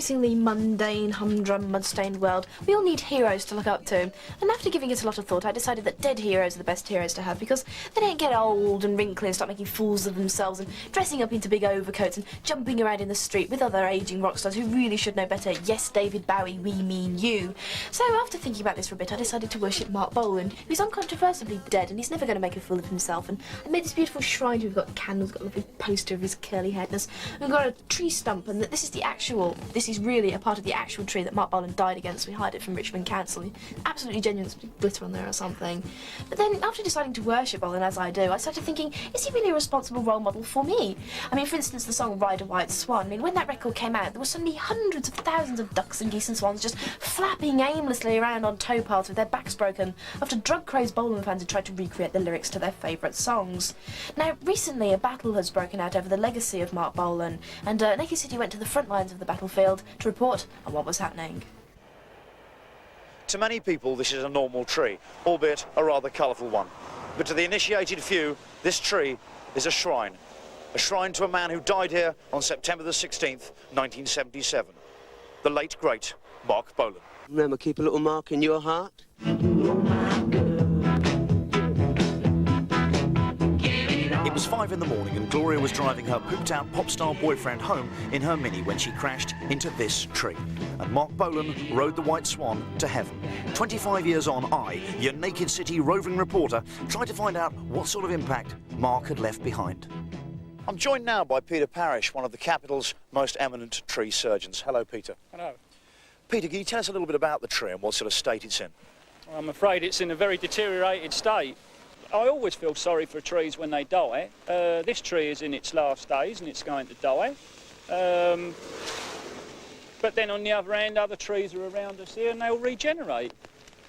increasingly mundane, humdrum, mud-stained world, we all need heroes to look up to. And after giving it a lot of thought, I decided that dead heroes are the best heroes to have because they don't get old and wrinkly and start making fools of themselves and dressing up into big overcoats and jumping around in the street with other ageing rock stars who really should know better. Yes, David Bowie, we mean you. So after thinking about this for a bit, I decided to worship Marc Bolan, who's uncontroversibly dead and he's never going to make a fool of himself. And I made this beautiful shrine. We've got candles, got a lovely poster of his curly headness. We've got a tree stump, and this is really a part of the actual tree that Marc Bolan died against. We hired it from Richmond Council. Absolutely genuine, there's glitter on there or something. But then, after deciding to worship Bolan, as I do, I started thinking, is he really a responsible role model for me? I mean, for instance, the song Ride a White Swan. I mean, when that record came out, there were suddenly hundreds of thousands of ducks and geese and swans just flapping aimlessly around on towpaths with their backs broken after drug-crazed Bolan fans had tried to recreate the lyrics to their favourite songs. Now, recently, a battle has broken out over the legacy of Marc Bolan, and Naked City went to the front lines of the battlefield to report on what was happening. To many people, this is a normal tree, albeit a rather colourful one. But to the initiated few, this tree is a shrine to a man who died here on September the 16th, 1977. The late, great Marc Bolan. Remember, keep a little mark in your heart. It was 5 in the morning and Gloria was driving her pooped-out pop star boyfriend home in her Mini when she crashed into this tree. And Marc Bolan rode the White Swan to heaven. 25 years on, I, your Naked City roving reporter, tried to find out what sort of impact Marc had left behind. I'm joined now by Peter Parrish, one of the capital's most eminent tree surgeons. Hello, Peter. Hello. Peter, can you tell us a little bit about the tree and what sort of state it's in? I'm afraid it's in a very deteriorated state. I always feel sorry for trees when they die. This tree is in its last days and it's going to die. But then on the other hand, other trees are around us here and they'll regenerate.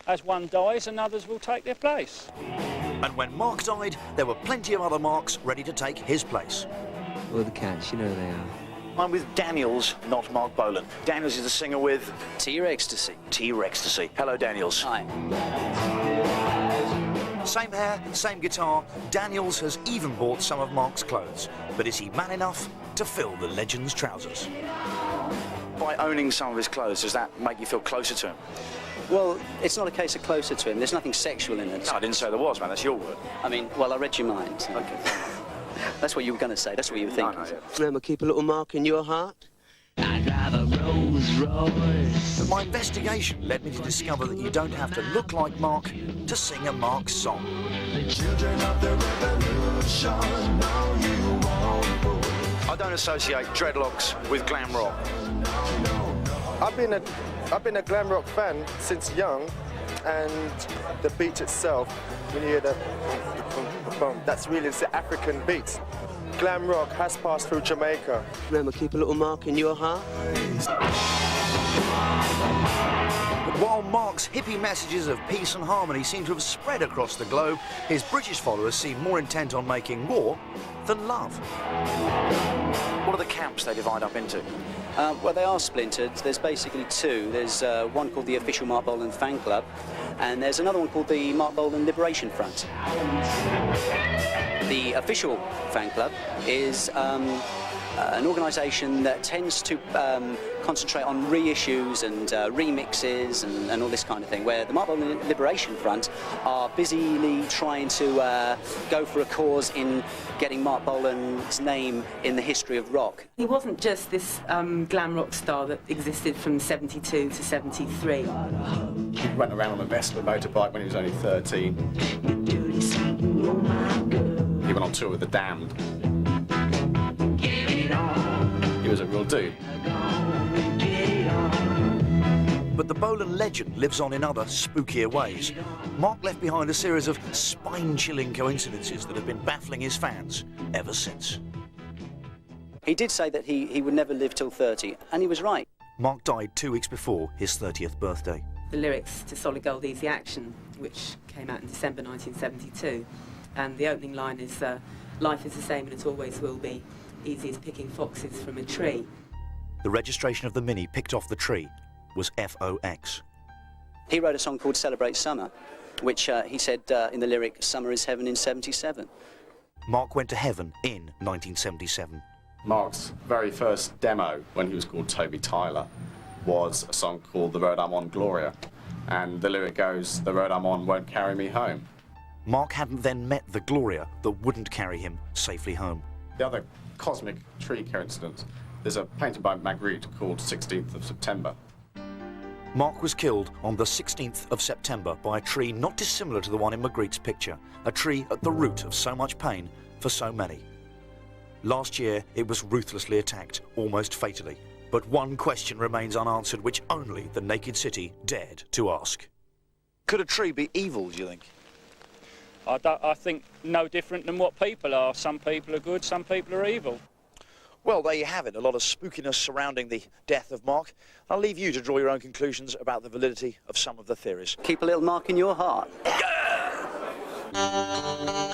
As one dies, and others will take their place. And when Marc died, there were plenty of other Marcs ready to take his place. Well, the cats, you know they are. I'm with Daniels, not Marc Bolan. Daniels is the singer with... T-Rextasy. T-Rextasy. Hello, Daniels. Hi. Same hair, same guitar. Daniels has even bought some of Marc's clothes. But is he man enough to fill the legend's trousers? By owning some of his clothes, does that make you feel closer to him? Well, it's not a case of closer to him. There's nothing sexual in it. No, I didn't say there was, man. That's your word. I mean, well, I read your mind. Okay. That's what you were going to say. That's what you were thinking. No, yeah. Remember, keep a little mark in your heart. I drive a Rolls Royce. But my investigation led me to discover that you don't have to look like Marc to sing a Marc song. The children of the revolution know you won't go. I don't associate dreadlocks with glam rock. I've been a glam rock fan since young, and the beat itself, when you hear the boom, that's really the African beat. Glam rock has passed through Jamaica. Remember, keep a little mark in your heart. But while Marc's hippie messages of peace and harmony seem to have spread across the globe, his British followers seem more intent on making war than love. What are the camps they divide up into? Well, they are splintered. There's basically two. There's one called the Official Marc Bolan Fan Club, and there's another one called the Marc Bolan Liberation Front. The Official Fan Club is an organisation that tends to concentrate on reissues and remixes and all this kind of thing, where the Marc Bolan Liberation Front are busily trying to go for a cause in getting Marc Bolan's name in the history of rock. He wasn't just this glam rock star that existed from 72 to 73. He went around on a Vespa motorbike when he was only 13. He went on tour with The Damned. He was a real dude. But the Bolan legend lives on in other, spookier ways. Marc left behind a series of spine-chilling coincidences that have been baffling his fans ever since. He did say that he would never live till 30, and he was right. Marc died 2 weeks before his 30th birthday. The lyrics to Solid Gold Easy Action, which came out in December 1972, and the opening line is, life is the same and it always will be, easy as picking foxes from a tree. The registration of the Mini picked off the tree was FOX. He wrote a song called Celebrate Summer, which he said in the lyric, summer is heaven in 77. Marc went to heaven in 1977. Mark's very first demo, when he was called Toby Tyler, was a song called The Road I'm On, Gloria. And the lyric goes, "The road I'm on won't carry me home." Marc hadn't then met the Gloria that wouldn't carry him safely home. The other cosmic tree coincidence, there's a painting by Magritte called 16th of September. Marc was killed on the 16th of September by a tree not dissimilar to the one in Magritte's picture, a tree at the root of so much pain for so many. Last year, it was ruthlessly attacked, almost fatally. But one question remains unanswered, which only the Naked City dared to ask. Could a tree be evil, do you think? I think no different than what people are. Some people are good, some people are evil. Well, there you have it, a lot of spookiness surrounding the death of Marc. I'll leave you to draw your own conclusions about the validity of some of the theories. Keep a little mark in your heart. Yeah!